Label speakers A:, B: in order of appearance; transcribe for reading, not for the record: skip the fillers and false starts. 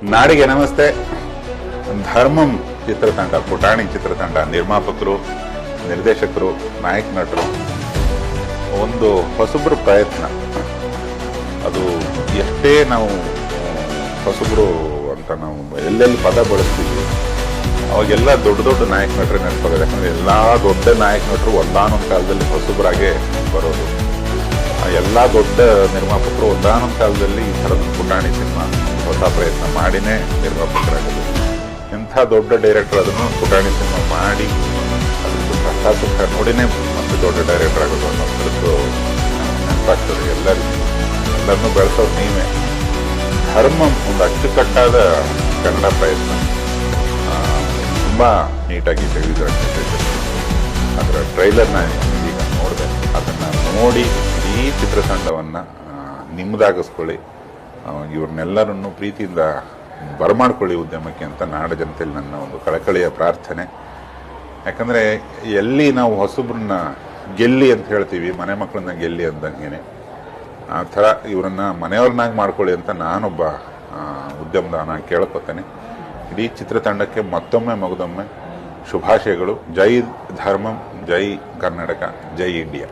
A: ನಾಡಿಗೆ ನಮಸ್ತೆ. ಧರ್ಮಂ ಚಿತ್ರತಂಡ, ಪುಟಾಣಿ ಚಿತ್ರತಂಡ, ನಿರ್ಮಾಪಕರು, ನಿರ್ದೇಶಕರು, ನಾಯಕ ನಟರು, ಒಂದು ಹೊಸಬ್ರ ಪ್ರಯತ್ನ. ಅದು ಎಷ್ಟೇ ನಾವು ಹೊಸಬ್ರು ಅಂತ ನಾವು ಎಲ್ಲೆಲ್ಲಿ ಪದ ಬಳಸ್ತೀವಿ ಅವಾಗೆಲ್ಲ ದೊಡ್ಡ ದೊಡ್ಡ ನಾಯಕ ನಟರೇ ನೆನಪಾಗೋದು. ಯಾಕಂದ್ರೆ ಎಲ್ಲ ದೊಡ್ಡ ನಾಯಕ ನಟರು ಒಂದಾನೊಂದು ಕಾಲದಲ್ಲಿ ಹೊಸಬ್ರಾಗೆ ಬರೋದು. ಎಲ್ಲ ದೊಡ್ಡ ನಿರ್ಮಾಪಕರು ಒಂದಾನೊಂದು ಕಾಲದಲ್ಲಿ ಈ ಥರದ ಪುಟಾಣಿ ಸಿನಿಮಾ ಹೊಸ ಪ್ರಯತ್ನ ಮಾಡಿನೇ ನಿರ್ಮಾಪಕರಾಗೋದು. ಇಂಥ ದೊಡ್ಡ ಡೈರೆಕ್ಟರ್ ಅದನ್ನು ಪುಟಾಣಿ ಸಿನಿಮಾ ಮಾಡಿ ಅದ್ರದ್ದು ಕಷ್ಟ ಸುಖ ನೋಡಿನೇ ಮತ್ತೆ ದೊಡ್ಡ ಡೈರೆಕ್ಟರ್ ಆಗೋದು ಅನ್ನೋದ್ರದ್ದು ನೆನಪಾಗ್ತದೆ ಎಲ್ಲರನ್ನೂ ಬೆಳೆಸೋದು ನೀವೇ. ಧರ್ಮ ಒಂದು ಅಚ್ಚುಕಟ್ಟಾದ ಕನ್ನಡ ಪ್ರಯತ್ನ, ತುಂಬ ನೀಟಾಗಿ ತೆಗೆದಿದ್ದಾರೆ. ಅದರ ಟ್ರೈಲರ್ನ ಈಗ ನೋಡಿದೆ. ಅದನ್ನು ನೋಡಿ ಈ ಚಿತ್ರತಂಡವನ್ನು ನಿಮ್ಮದಾಗಿಸ್ಕೊಳ್ಳಿ, ಇವ್ರನ್ನೆಲ್ಲರನ್ನು ಪ್ರೀತಿಯಿಂದ ಬರಮಾಡ್ಕೊಳ್ಳಿ ಉದ್ಯಮಕ್ಕೆ ಅಂತ ನಾಡ ಜನತೆಯಲ್ಲಿ ನನ್ನ ಒಂದು ಕಳಕಳಿಯ ಪ್ರಾರ್ಥನೆ. ಯಾಕಂದರೆ ಎಲ್ಲಿ ನಾವು ಹೊಸಬ್ರನ್ನ ಗೆಲ್ಲಿ ಅಂತ ಹೇಳ್ತೀವಿ, ಮನೆ ಮಕ್ಕಳನ್ನ ಗೆಲ್ಲಿ ಅಂದಂಗೆ ಆ ಥರ ಇವರನ್ನು ಮನೆಯವ್ರನ್ನಾಗಿ ಮಾಡ್ಕೊಳ್ಳಿ ಅಂತ ನಾನೊಬ್ಬ ಉದ್ಯಮದಾನ ಕೇಳ್ಕೊತೇನೆ. ಇಡೀ ಚಿತ್ರತಂಡಕ್ಕೆ ಮತ್ತೊಮ್ಮೆ ಮಗದೊಮ್ಮೆ ಶುಭಾಶಯಗಳು. ಜೈ ಧರ್ಮಂ, ಜೈ ಕರ್ನಾಟಕ, ಜೈ ಇಂಡಿಯಾ.